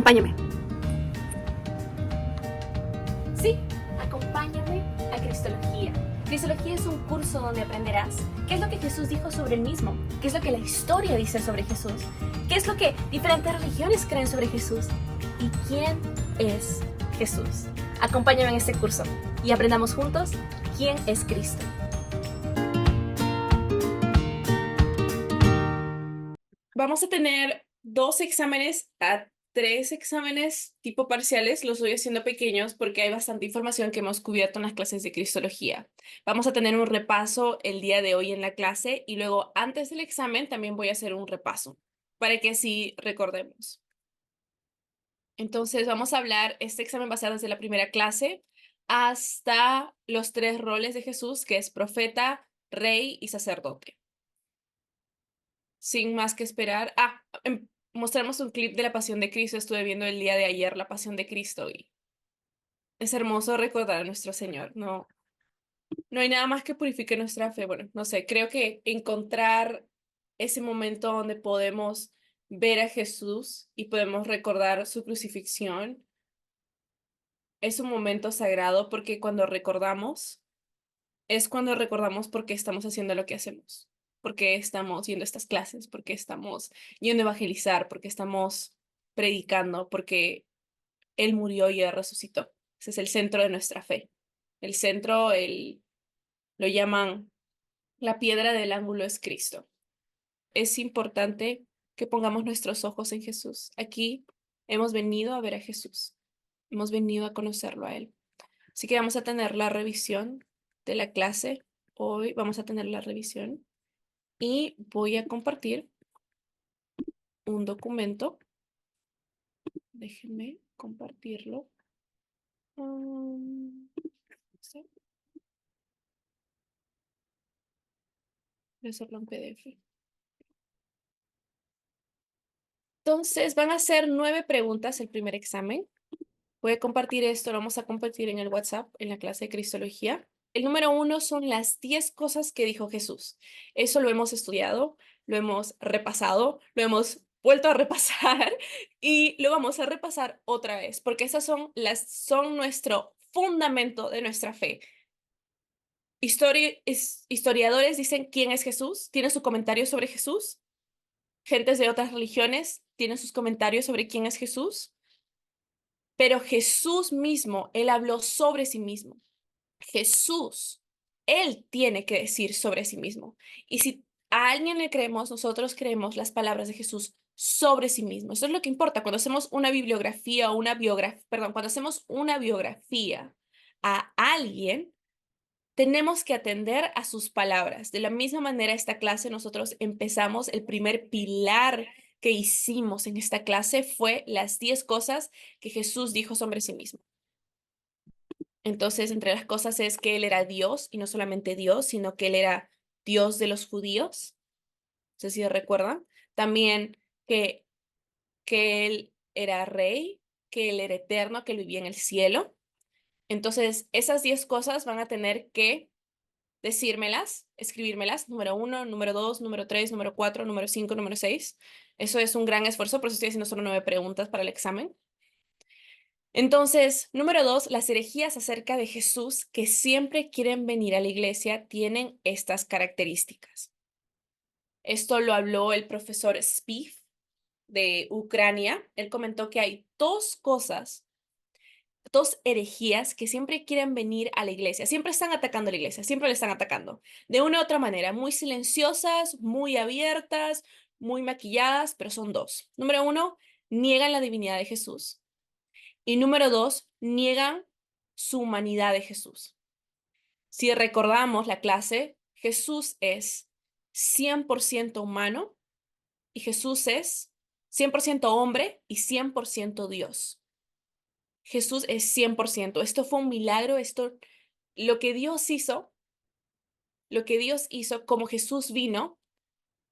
Acompáñame. Sí, acompáñame a Cristología. Cristología es un curso donde aprenderás qué es lo que Jesús dijo sobre él mismo, qué es lo que la historia dice sobre Jesús, qué es lo que diferentes religiones creen sobre Jesús y quién es Jesús. Acompáñame en este curso y aprendamos juntos quién es Cristo. Vamos a tener 2 exámenes a 3 exámenes tipo parciales. Los estoy haciendo pequeños porque hay bastante información que hemos cubierto en las clases de Cristología. Vamos a tener un repaso el día de hoy en la clase y luego antes del examen también voy a hacer un repaso para que así recordemos. Entonces vamos a hablar, este examen va a ser desde la primera clase hasta los 3 roles de Jesús, que es profeta, rey y sacerdote. Sin más que esperar. Mostramos un clip de la Pasión de Cristo. Estuve viendo el día de ayer la Pasión de Cristo y es hermoso recordar a nuestro Señor. No hay nada más que purifique nuestra fe. Bueno, no sé, creo que encontrar ese momento donde podemos ver a Jesús y podemos recordar su crucifixión es un momento sagrado porque cuando recordamos por qué estamos haciendo lo que hacemos, por qué estamos yendo a estas clases, por qué estamos yendo a evangelizar, por qué estamos predicando, porque Él murió y Él resucitó. Ese es el centro de nuestra fe. El centro, lo llaman la piedra del ángulo es Cristo. Es importante que pongamos nuestros ojos en Jesús. Aquí hemos venido a ver a Jesús. Hemos venido a conocerlo a Él. Así que vamos a tener la revisión de la clase. Hoy vamos a tener la revisión y voy a compartir un documento. Déjenme compartirlo. Sí, voy a hacerlo en PDF. Entonces, van a ser 9 preguntas el primer examen. Voy a compartir esto, lo vamos a compartir en el WhatsApp, en la clase de Cristología. El número 1 son las 10 cosas que dijo Jesús. Eso lo hemos estudiado, lo hemos repasado, lo hemos vuelto a repasar y lo vamos a repasar otra vez, porque esas son nuestro fundamento de nuestra fe. Historiadores dicen quién es Jesús, tiene su comentario sobre Jesús. Gentes de otras religiones tienen sus comentarios sobre quién es Jesús. Pero Jesús mismo, Él habló sobre sí mismo. Jesús, Él tiene que decir sobre sí mismo. Y si a alguien le creemos, nosotros creemos las palabras de Jesús sobre sí mismo. Eso es lo que importa. Cuando hacemos una bibliografía o cuando hacemos una biografía a alguien, tenemos que atender a sus palabras. De la misma manera, esta clase nosotros empezamos, el primer pilar que hicimos en esta clase fue las 10 cosas que Jesús dijo sobre sí mismo. Entonces, entre las cosas es que Él era Dios, y no solamente Dios, sino que Él era Dios de los judíos. No sé si recuerdan. También que Él era rey, que Él era eterno, que Él vivía en el cielo. Entonces, esas 10 cosas van a tener que decírmelas, escribírmelas, número 1, número 2, número 3, número 4, número 5, número 6. Eso es un gran esfuerzo, por eso estoy haciendo solo 9 preguntas para el examen. Entonces, número 2, las herejías acerca de Jesús que siempre quieren venir a la iglesia tienen estas características. Esto lo habló el profesor Spiv de Ucrania. Él comentó que hay 2 herejías que siempre quieren venir a la iglesia, siempre están atacando a la iglesia, siempre le están atacando, de una u otra manera, muy silenciosas, muy abiertas, muy maquilladas, pero son 2. Número 1, niegan la divinidad de Jesús. Y número 2, niegan su humanidad de Jesús. Si recordamos la clase, Jesús es 100% humano y Jesús es 100% hombre y 100% Dios. Jesús es 100%. Esto fue un milagro, lo que Dios hizo, como Jesús vino,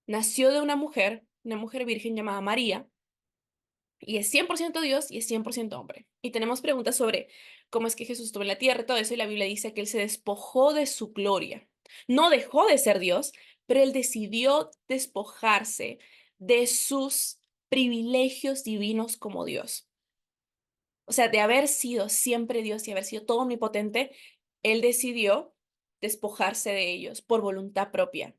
nació de una mujer virgen llamada María, y es 100% Dios y es 100% hombre. Y tenemos preguntas sobre cómo es que Jesús estuvo en la tierra y todo eso, y la Biblia dice que Él se despojó de su gloria. No dejó de ser Dios, pero Él decidió despojarse de sus privilegios divinos como Dios. O sea, de haber sido siempre Dios y haber sido todo omnipotente, Él decidió despojarse de ellos por voluntad propia.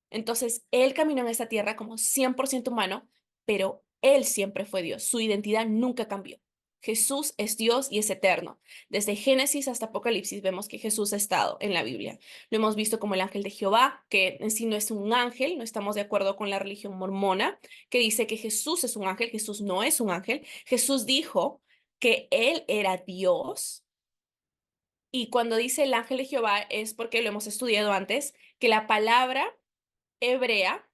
Entonces, Él caminó en esta tierra como 100% humano, pero Él siempre fue Dios. Su identidad nunca cambió. Jesús es Dios y es eterno. Desde Génesis hasta Apocalipsis vemos que Jesús ha estado en la Biblia. Lo hemos visto como el ángel de Jehová, que en sí no es un ángel, no estamos de acuerdo con la religión mormona, que dice que Jesús es un ángel. Jesús no es un ángel. Jesús dijo que Él era Dios. Y cuando dice el ángel de Jehová es porque lo hemos estudiado antes, que la palabra hebrea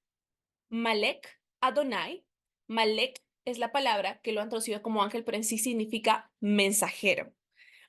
Malek Adonai. Malek es la palabra que lo han traducido como ángel, pero en sí significa mensajero.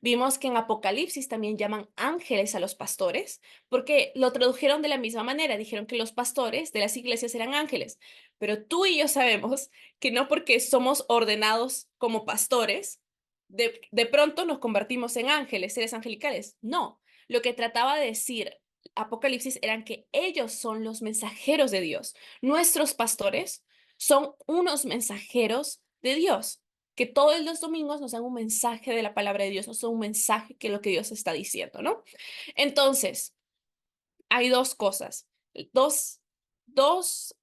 Vimos que en Apocalipsis también llaman ángeles a los pastores, porque lo tradujeron de la misma manera. Dijeron que los pastores de las iglesias eran ángeles, pero tú y yo sabemos que no porque somos ordenados como pastores, de pronto nos convertimos en ángeles, seres angelicales. No, lo que trataba de decir Apocalipsis eran que ellos son los mensajeros de Dios. Nuestros pastores son unos mensajeros de Dios, que todos los domingos nos dan un mensaje de la palabra de Dios, nos dan un mensaje que es lo que Dios está diciendo, ¿no? Entonces, hay dos cosas, dos, dos,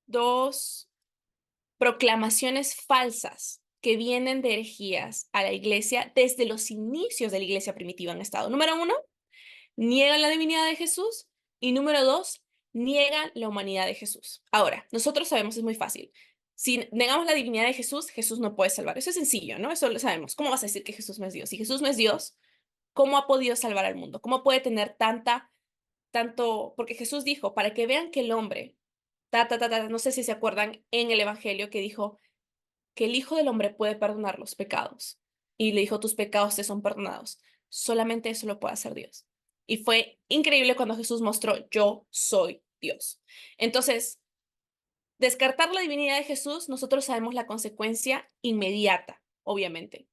dos proclamaciones falsas que vienen de herejías a la iglesia desde los inicios de la iglesia primitiva en estado. Número uno, niegan la divinidad de Jesús y número dos, niegan la humanidad de Jesús. Ahora, nosotros sabemos, es muy fácil. Si negamos la divinidad de Jesús, Jesús no puede salvar. Eso es sencillo, ¿no? Eso lo sabemos. ¿Cómo vas a decir que Jesús no es Dios? Si Jesús no es Dios, ¿cómo ha podido salvar al mundo? ¿Cómo puede tener tanto? Porque Jesús dijo, para que vean que el hombre, no sé si se acuerdan en el Evangelio que dijo que el Hijo del Hombre puede perdonar los pecados. Y le dijo, tus pecados te son perdonados. Solamente eso lo puede hacer Dios. Y fue increíble cuando Jesús mostró, yo soy Dios. Entonces, descartar la divinidad de Jesús, nosotros sabemos la consecuencia inmediata, obviamente.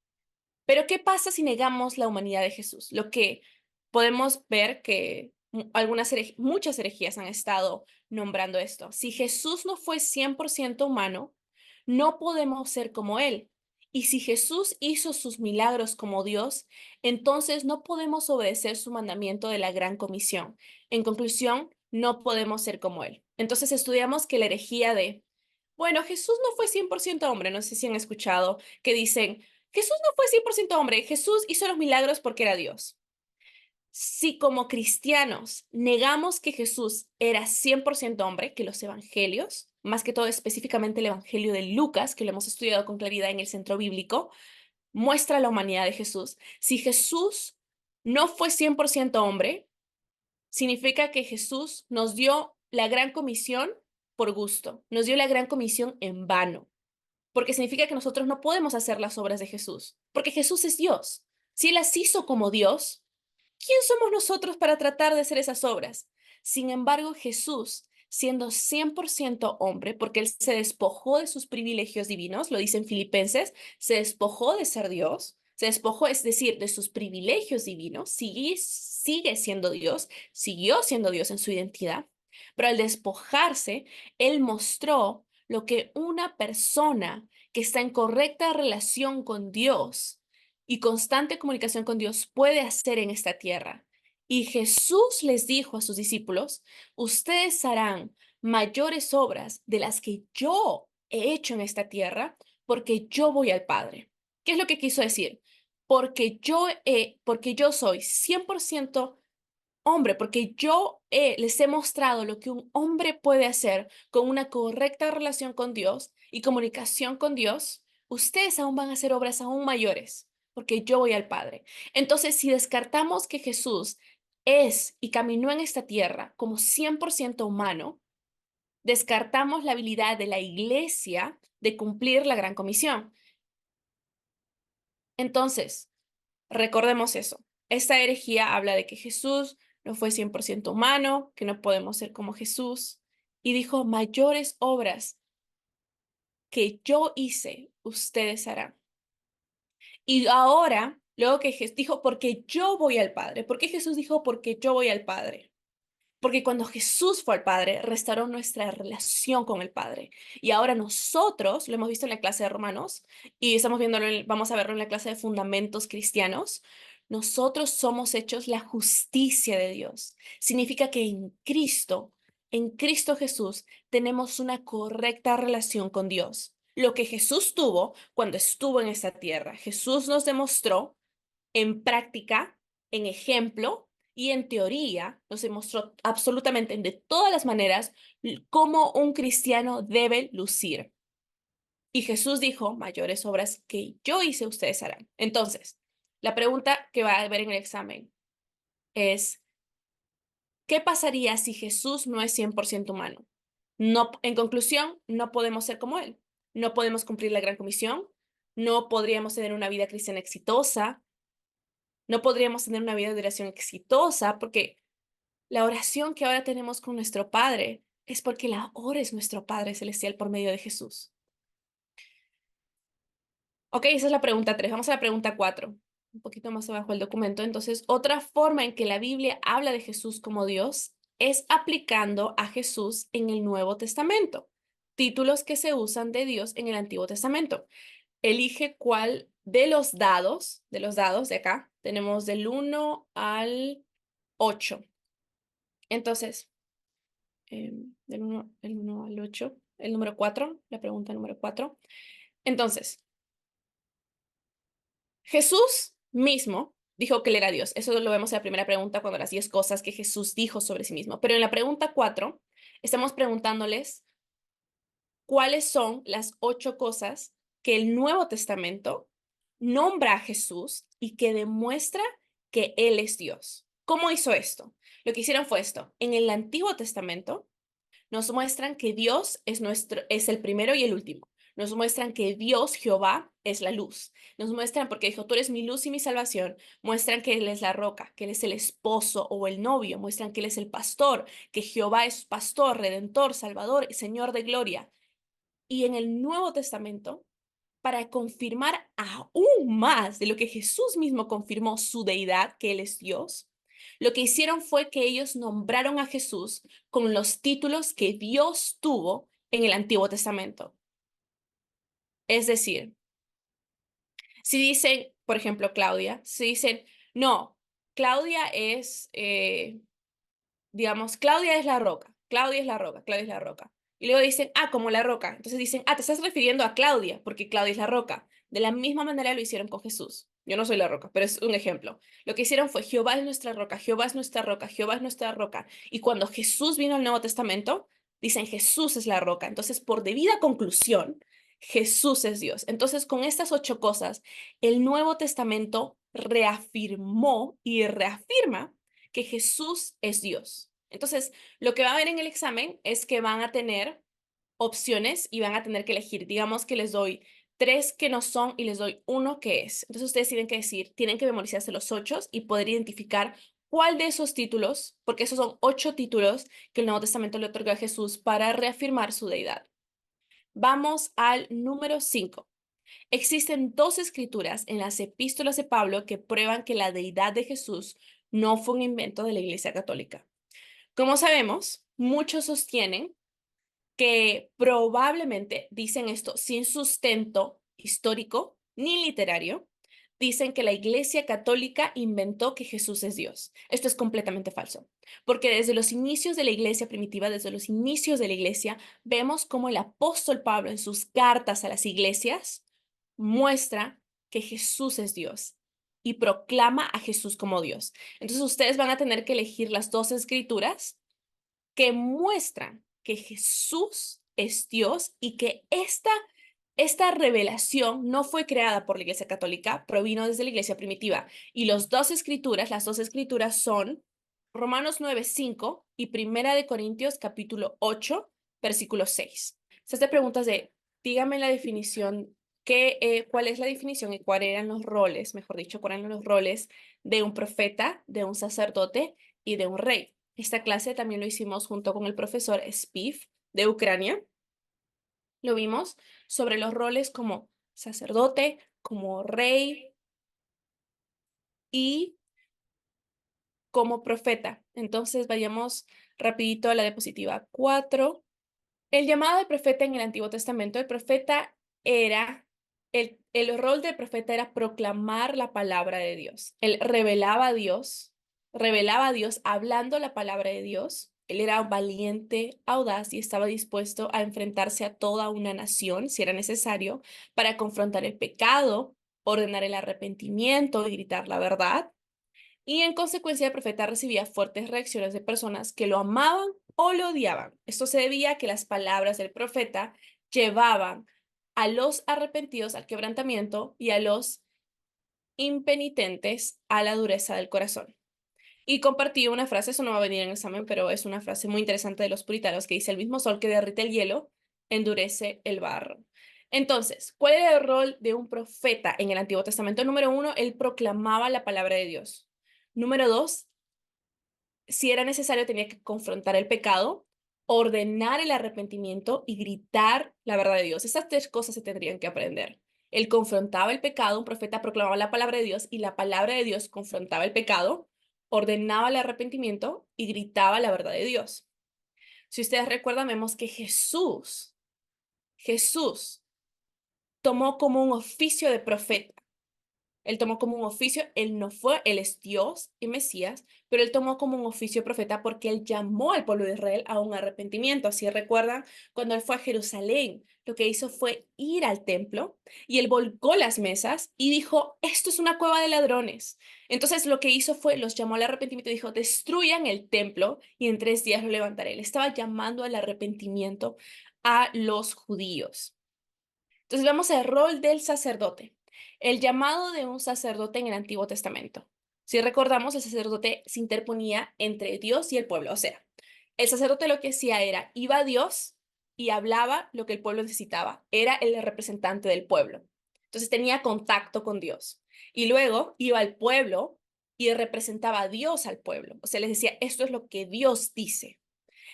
Pero ¿qué pasa si negamos la humanidad de Jesús? Lo que podemos ver que muchas herejías han estado nombrando esto. Si Jesús no fue 100% humano, no podemos ser como Él. Y si Jesús hizo sus milagros como Dios, entonces no podemos obedecer su mandamiento de la gran comisión. En conclusión, no podemos ser como Él. Entonces estudiamos que la herejía bueno, Jesús no fue 100% hombre, no sé si han escuchado, que dicen, Jesús no fue 100% hombre, Jesús hizo los milagros porque era Dios. Si como cristianos negamos que Jesús era 100% hombre, que los evangelios, más que todo específicamente el evangelio de Lucas, que lo hemos estudiado con claridad en el centro bíblico, muestra la humanidad de Jesús. Si Jesús no fue 100% hombre, significa que Jesús nos dio la gran comisión por gusto, nos dio la gran comisión en vano, porque significa que nosotros no podemos hacer las obras de Jesús, porque Jesús es Dios. Si Él las hizo como Dios, ¿quién somos nosotros para tratar de hacer esas obras? Sin embargo, Jesús, siendo 100% hombre, porque Él se despojó de sus privilegios divinos, lo dice en Filipenses, se despojó de ser Dios, se despojó, es decir, de sus privilegios divinos, sigue siendo Dios, siguió siendo Dios en su identidad, pero al despojarse, Él mostró lo que una persona que está en correcta relación con Dios y constante comunicación con Dios puede hacer en esta tierra. Y Jesús les dijo a sus discípulos, ustedes harán mayores obras de las que yo he hecho en esta tierra porque yo voy al Padre. ¿Qué es lo que quiso decir? Porque yo soy 100% hombre, porque yo les he mostrado lo que un hombre puede hacer con una correcta relación con Dios y comunicación con Dios, ustedes aún van a hacer obras aún mayores, porque yo voy al Padre. Entonces, si descartamos que Jesús es y caminó en esta tierra como 100% humano, descartamos la habilidad de la iglesia de cumplir la gran comisión. Entonces, recordemos eso. Esta herejía habla de que Jesús no fue 100% humano, que no podemos ser como Jesús, y dijo, mayores obras que yo hice, ustedes harán. Y ahora, luego que Jesús dijo, porque yo voy al Padre. ¿Por qué Jesús dijo, porque yo voy al Padre? Porque cuando Jesús fue al Padre, restauró nuestra relación con el Padre. Y ahora nosotros, lo hemos visto en la clase de Romanos, y estamos viéndolo, vamos a verlo en la clase de Fundamentos Cristianos, nosotros somos hechos la justicia de Dios. Significa que en Cristo Jesús, tenemos una correcta relación con Dios. Lo que Jesús tuvo cuando estuvo en esta tierra. Jesús nos demostró en práctica, en ejemplo y en teoría, nos demostró absolutamente de todas las maneras cómo un cristiano debe lucir. Y Jesús dijo, mayores obras que yo hice, ustedes harán. Entonces, la pregunta que va a haber en el examen es, ¿qué pasaría si Jesús no es 100% humano? No, en conclusión, no podemos ser como Él. No podemos cumplir la gran comisión. No podríamos tener una vida cristiana exitosa. No podríamos tener una vida de oración exitosa porque la oración que ahora tenemos con nuestro Padre es porque la es nuestro Padre Celestial por medio de Jesús. Ok, esa es la pregunta 3. Vamos a la pregunta 4. Un poquito más abajo del documento. Entonces, otra forma en que la Biblia habla de Jesús como Dios es aplicando a Jesús en el Nuevo Testamento. Títulos que se usan de Dios en el Antiguo Testamento. Elige cuál de los dados de acá, tenemos del 1 al 8. Entonces, el 1 al 8, el número 4, la pregunta número 4. Entonces, Jesús mismo dijo que él era Dios. Eso lo vemos en la primera pregunta cuando las 10 cosas que Jesús dijo sobre sí mismo. Pero en la pregunta 4, estamos preguntándoles cuáles son las 8 cosas que el Nuevo Testamento nombra a Jesús y que demuestra que Él es Dios. ¿Cómo hizo esto? Lo que hicieron fue esto. En el Antiguo Testamento nos muestran que Dios es el primero y el último. Nos muestran que Dios, Jehová, es la luz. Nos muestran, porque dijo, tú eres mi luz y mi salvación, muestran que Él es la roca, que Él es el esposo o el novio, muestran que Él es el pastor, que Jehová es pastor, redentor, salvador y Señor de gloria. Y en el Nuevo Testamento, para confirmar aún más de lo que Jesús mismo confirmó su deidad, que Él es Dios, lo que hicieron fue que ellos nombraron a Jesús con los títulos que Dios tuvo en el Antiguo Testamento. Es decir, si dicen, por ejemplo, Claudia, si dicen, no, Claudia es, digamos, Claudia es la roca, Claudia es la roca, Claudia es la roca. Y luego dicen, como la roca. Entonces dicen, te estás refiriendo a Claudia, porque Claudia es la roca. De la misma manera lo hicieron con Jesús. Yo no soy la roca, pero es un ejemplo. Lo que hicieron fue, Jehová es nuestra roca, Jehová es nuestra roca, Jehová es nuestra roca. Y cuando Jesús vino al Nuevo Testamento, dicen, Jesús es la roca. Entonces, por debida conclusión, Jesús es Dios. Entonces, con estas 8 cosas, el Nuevo Testamento reafirmó y reafirma que Jesús es Dios. Entonces, lo que va a haber en el examen es que van a tener opciones y van a tener que elegir. Digamos que les doy 3 que no son y les doy 1 que es. Entonces, ustedes tienen que decir, tienen que memorizarse los 8 y poder identificar cuál de esos títulos, porque esos son 8 títulos que el Nuevo Testamento le otorgó a Jesús para reafirmar su deidad. Vamos al número 5. Existen 2 escrituras en las epístolas de Pablo que prueban que la deidad de Jesús no fue un invento de la Iglesia Católica. Como sabemos, muchos sostienen que probablemente dicen esto sin sustento histórico ni literario. Dicen que la Iglesia Católica inventó que Jesús es Dios. Esto es completamente falso, porque desde los inicios de la Iglesia primitiva, desde los inicios de la Iglesia, vemos cómo el apóstol Pablo en sus cartas a las iglesias muestra que Jesús es Dios y proclama a Jesús como Dios. Entonces ustedes van a tener que elegir las 2 escrituras que muestran que Jesús es Dios y que esta revelación no fue creada por la Iglesia Católica, provino desde la Iglesia primitiva. Y las 2 escrituras son Romanos 9:5 y Primera de Corintios capítulo 8, versículo 6. Se hace preguntas de, dígame la definición, cuál es la definición y cuáles eran los roles, mejor dicho, cuáles eran los roles de un profeta, de un sacerdote y de un rey. Esta clase también lo hicimos junto con el profesor Spiv de Ucrania. Lo vimos sobre los roles como sacerdote, como rey y como profeta. Entonces vayamos rapidito a la diapositiva 4. El llamado de profeta en el Antiguo Testamento, el profeta era, el rol del profeta era proclamar la palabra de Dios. Él revelaba a Dios hablando la palabra de Dios. Él era valiente, audaz y estaba dispuesto a enfrentarse a toda una nación, si era necesario, para confrontar el pecado, ordenar el arrepentimiento y gritar la verdad. Y en consecuencia el profeta recibía fuertes reacciones de personas que lo amaban o lo odiaban. Esto se debía a que las palabras del profeta llevaban a los arrepentidos al quebrantamiento y a los impenitentes a la dureza del corazón. Y compartí una frase, eso no va a venir en el examen, pero es una frase muy interesante de los puritanos que dice: el mismo sol que derrite el hielo endurece el barro. Entonces, ¿cuál era el rol de un profeta en el Antiguo Testamento? Número 1, él proclamaba la palabra de Dios. Número 2, si era necesario, tenía que confrontar el pecado, ordenar el arrepentimiento y gritar la verdad de Dios. Esas tres cosas se tendrían que aprender. Él confrontaba el pecado, un profeta proclamaba la palabra de Dios y la palabra de Dios confrontaba el pecado, ordenaba el arrepentimiento y gritaba la verdad de Dios. Si ustedes recuerdan, vemos que Jesús tomó como un oficio de profeta. Él tomó como un oficio, él es Dios y Mesías, pero él tomó como un oficio profeta porque él llamó al pueblo de Israel a un arrepentimiento. Así recuerdan, cuando él fue a Jerusalén, lo que hizo fue ir al templo y él volcó las mesas y dijo: esto es una cueva de ladrones. Entonces lo que hizo fue, los llamó al arrepentimiento y dijo: destruyan el templo y en 3 días lo levantaré. Él estaba llamando al arrepentimiento a los judíos. Entonces vamos al rol del sacerdote. El llamado de un sacerdote en el Antiguo Testamento. Si recordamos, el sacerdote se interponía entre Dios y el pueblo. O sea, el sacerdote lo que hacía era, iba a Dios y hablaba lo que el pueblo necesitaba. Era el representante del pueblo. Entonces tenía contacto con Dios. Y luego iba al pueblo y representaba a Dios al pueblo. O sea, les decía: esto es lo que Dios dice.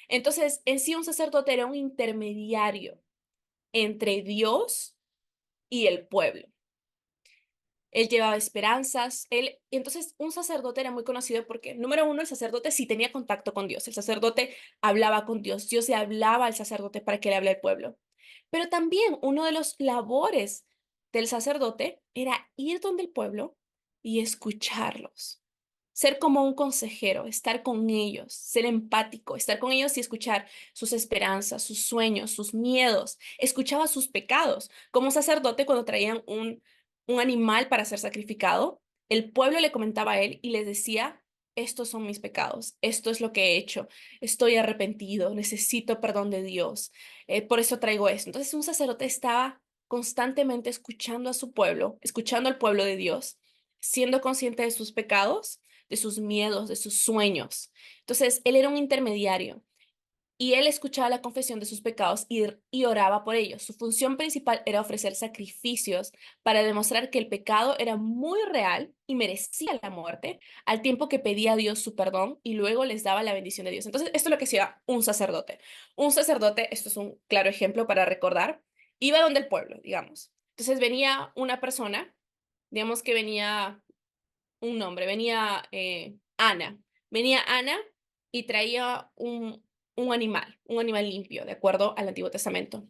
Entonces, en sí, un sacerdote era un intermediario entre Dios y el pueblo. Él llevaba esperanzas, entonces un sacerdote era muy conocido porque, número 1, el sacerdote sí tenía contacto con Dios, el sacerdote hablaba con Dios, Dios le hablaba al sacerdote para que le hable al pueblo. Pero también uno de los labores del sacerdote era ir donde el pueblo y escucharlos. Ser como un consejero, estar con ellos, ser empático, estar con ellos y escuchar sus esperanzas, sus sueños, sus miedos. Escuchaba sus pecados. Como sacerdote, cuando traían un animal para ser sacrificado, el pueblo le comentaba a él y les decía: estos son mis pecados, esto es lo que he hecho, estoy arrepentido, necesito perdón de Dios, por eso traigo esto. Entonces un sacerdote estaba constantemente escuchando a su pueblo, escuchando al pueblo de Dios, siendo consciente de sus pecados, de sus miedos, de sus sueños. Entonces, él era un intermediario y él escuchaba la confesión de sus pecados y oraba por ellos. Su función principal era ofrecer sacrificios para demostrar que el pecado era muy real y merecía la muerte, al tiempo que pedía a Dios su perdón y luego les daba la bendición de Dios. Entonces, esto es lo que hacía un sacerdote. Un sacerdote, esto es un claro ejemplo para recordar, iba donde el pueblo, digamos. Entonces venía una persona, digamos que venía un nombre, venía Ana. Venía Ana y traía un animal limpio, de acuerdo al Antiguo Testamento,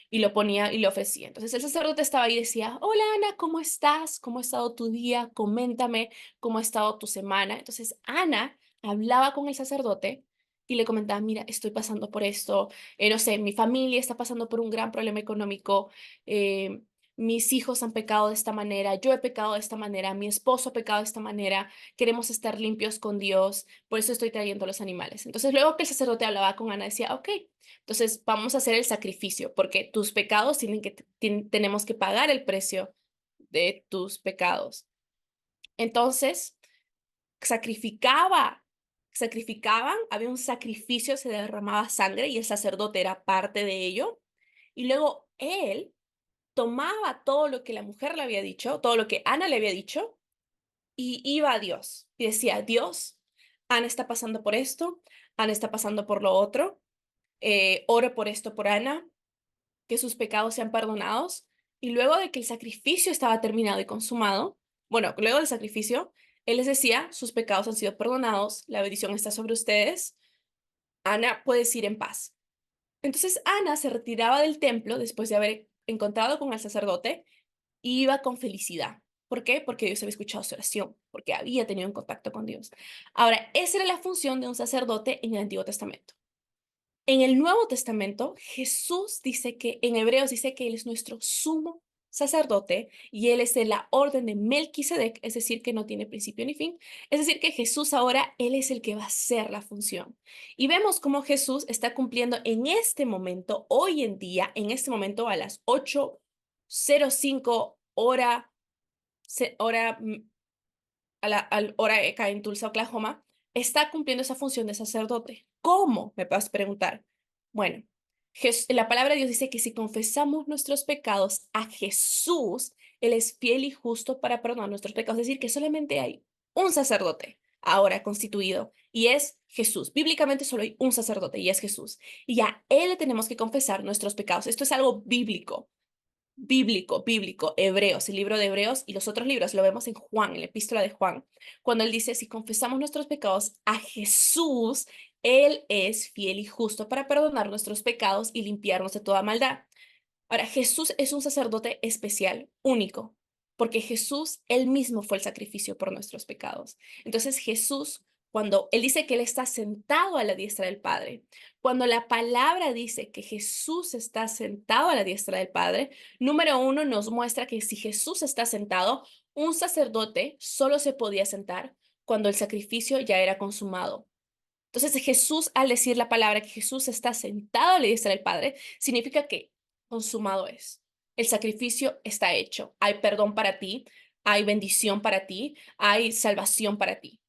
y lo ponía y lo ofrecía. Entonces el sacerdote estaba ahí y decía: hola Ana, ¿cómo estás? ¿Cómo ha estado tu día? Coméntame cómo ha estado tu semana. Entonces Ana hablaba con el sacerdote y le comentaba: mira, estoy pasando por esto, no sé, mi familia está pasando por un gran problema económico, eh, mis hijos han pecado de esta manera, yo he pecado de esta manera, mi esposo ha pecado de esta manera, queremos estar limpios con Dios, por eso estoy trayendo los animales. Entonces, luego que el sacerdote hablaba con Ana, decía: ok, entonces vamos a hacer el sacrificio, porque tus pecados tenemos que pagar el precio de tus pecados. Entonces, sacrificaban, había un sacrificio, se derramaba sangre y el sacerdote era parte de ello. Y luego él tomaba todo lo que la mujer le había dicho, todo lo que Ana le había dicho, y iba a Dios y decía: Dios, Ana está pasando por esto, Ana está pasando por lo otro, oro por esto por Ana, que sus pecados sean perdonados. Y luego de que el sacrificio estaba terminado y consumado, bueno, luego del sacrificio, él les decía: sus pecados han sido perdonados, la bendición está sobre ustedes, Ana, puedes ir en paz. Entonces Ana se retiraba del templo después de haber encontrado con el sacerdote y iba con felicidad. ¿Por qué? Porque Dios había escuchado su oración, porque había tenido un contacto con Dios. Ahora, esa era la función de un sacerdote en el Antiguo Testamento. En el Nuevo Testamento, Jesús dice que, en Hebreos dice que Él es nuestro sumo sacerdote y Él es de la orden de Melquisedec, es decir, que no tiene principio ni fin. Es decir, que Jesús ahora, Él es el que va a hacer la función. Y vemos cómo Jesús está cumpliendo en este momento, hoy en día, en este momento a las 8:05 hora a la hora ECA en Tulsa, Oklahoma, está cumpliendo esa función de sacerdote. ¿Cómo? Me vas a preguntar. Bueno, la palabra de Dios dice que si confesamos nuestros pecados a Jesús, Él es fiel y justo para perdonar nuestros pecados. Es decir, que solamente hay un sacerdote ahora constituido y es Jesús. Bíblicamente solo hay un sacerdote y es Jesús. Y a Él le tenemos que confesar nuestros pecados. Esto es algo bíblico, Hebreos, el libro de Hebreos y los otros libros, lo vemos en Juan, en la epístola de Juan, cuando él dice, si confesamos nuestros pecados a Jesús, Él es fiel y justo para perdonar nuestros pecados y limpiarnos de toda maldad. Ahora, Jesús es un sacerdote especial, único, porque Jesús, Él mismo fue el sacrificio por nuestros pecados. Entonces Jesús, cuando Él dice que Él está sentado a la diestra del Padre, cuando la palabra dice que Jesús está sentado a la diestra del Padre, número uno nos muestra que si Jesús está sentado, un sacerdote solo se podía sentar cuando el sacrificio ya era consumado. Entonces Jesús, al decir la palabra que Jesús está sentado a la diestra del Padre, significa que consumado es. El sacrificio está hecho. Hay perdón para ti, hay bendición para ti, hay salvación para ti.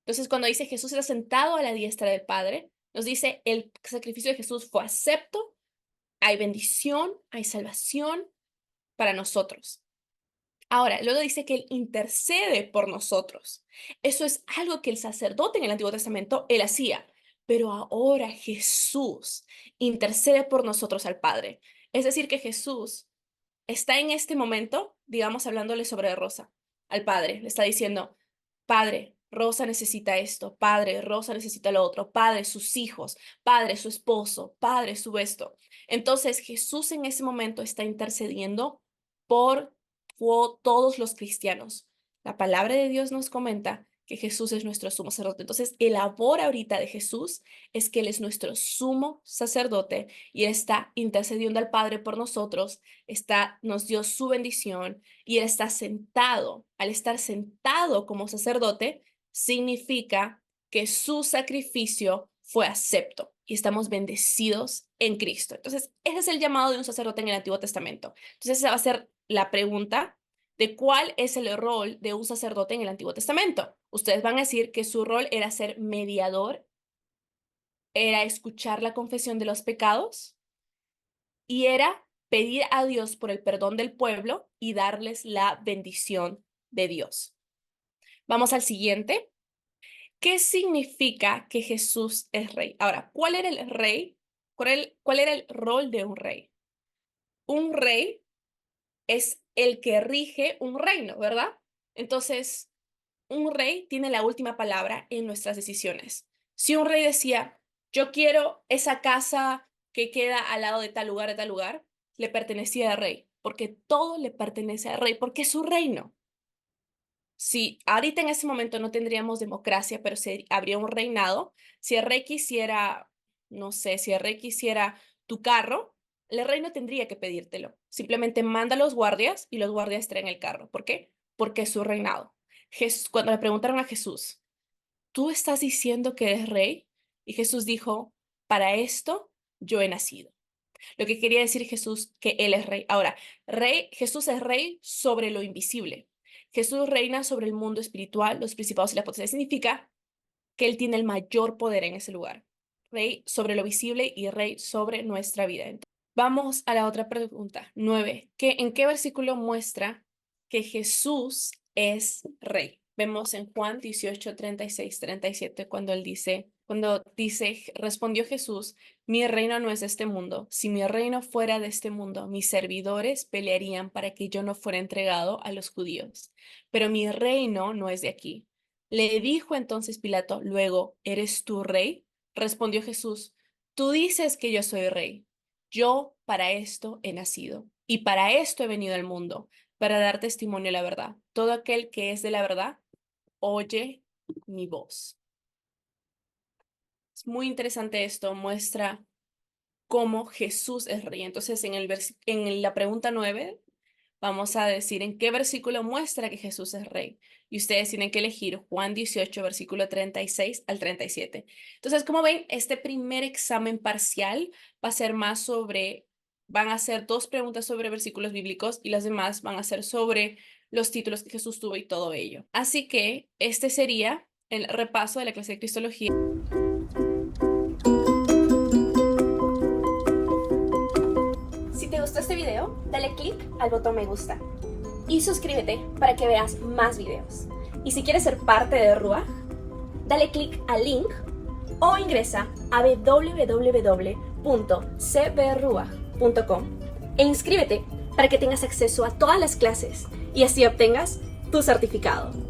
Entonces, cuando dice Jesús está sentado a la diestra del Padre, nos dice el sacrificio de Jesús fue acepto, hay bendición, hay salvación para nosotros. Ahora, luego dice que Él intercede por nosotros. Eso es algo que el sacerdote en el Antiguo Testamento, él hacía. Pero ahora Jesús intercede por nosotros al Padre. Es decir, que Jesús está en este momento, digamos, hablándole sobre Rosa, al Padre. Le está diciendo, Padre, Rosa necesita esto. Padre, Rosa necesita lo otro. Padre, sus hijos. Padre, su esposo. Padre, su esto. Entonces, Jesús en ese momento está intercediendo por todos los cristianos. La palabra de Dios nos comenta que Jesús es nuestro sumo sacerdote. Entonces, el labor ahorita de Jesús es que Él es nuestro sumo sacerdote y Él está intercediendo al Padre por nosotros, nos dio su bendición y Él está sentado. Al estar sentado como sacerdote, significa que su sacrificio fue acepto y estamos bendecidos en Cristo. Entonces, ese es el llamado de un sacerdote en el Antiguo Testamento. Entonces, esa va a ser la pregunta de cuál es el rol de un sacerdote en el Antiguo Testamento. Ustedes van a decir que su rol era ser mediador, era escuchar la confesión de los pecados y era pedir a Dios por el perdón del pueblo y darles la bendición de Dios. Vamos al siguiente. ¿Qué significa que Jesús es rey? Ahora, ¿cuál era el rey? ¿Cuál era el rol de un rey? Un rey es el que rige un reino, ¿verdad? Entonces, un rey tiene la última palabra en nuestras decisiones. Si un rey decía, yo quiero esa casa que queda al lado de tal lugar, le pertenecía al rey, porque todo le pertenece al rey, porque es su reino. Si ahorita en ese momento no tendríamos democracia, pero habría un reinado, si el rey quisiera, no sé, si el rey quisiera tu carro, el rey no tendría que pedírtelo. Simplemente manda a los guardias y los guardias traen el carro. ¿Por qué? Porque es su reinado. Cuando le preguntaron a Jesús, ¿tú estás diciendo que eres rey? Y Jesús dijo, para esto yo he nacido. Lo que quería decir Jesús, que Él es rey. Ahora, Jesús es rey sobre lo invisible. Jesús reina sobre el mundo espiritual, los principados y las potestades. Significa que Él tiene el mayor poder en ese lugar. Rey sobre lo visible y rey sobre nuestra vida. Vamos a la otra pregunta, 9. ¿En qué versículo muestra que Jesús es rey? Vemos en Juan 18, 36, 37, cuando dice, respondió Jesús, mi reino no es de este mundo. Si mi reino fuera de este mundo, mis servidores pelearían para que yo no fuera entregado a los judíos. Pero mi reino no es de aquí. Le dijo entonces Pilato, luego, ¿eres tú rey? Respondió Jesús: tú dices que yo soy rey. Yo para esto he nacido y para esto he venido al mundo, para dar testimonio de la verdad. Todo aquel que es de la verdad, oye mi voz. Es muy interesante esto, muestra cómo Jesús es rey. Entonces, en la pregunta 9, vamos a decir en qué versículo muestra que Jesús es rey. Y ustedes tienen que elegir Juan 18, versículo 36 al 37. Entonces, como ven, este primer examen parcial va a ser más van a ser 2 preguntas sobre versículos bíblicos y las demás van a ser sobre los títulos que Jesús tuvo y todo ello. Así que este sería el repaso de la clase de Cristología. Si te gustó este video, dale click al botón me gusta y suscríbete para que veas más videos. Y si quieres ser parte de Ruach, dale click al link o ingresa a www.cbruach.com e inscríbete para que tengas acceso a todas las clases y así obtengas tu certificado.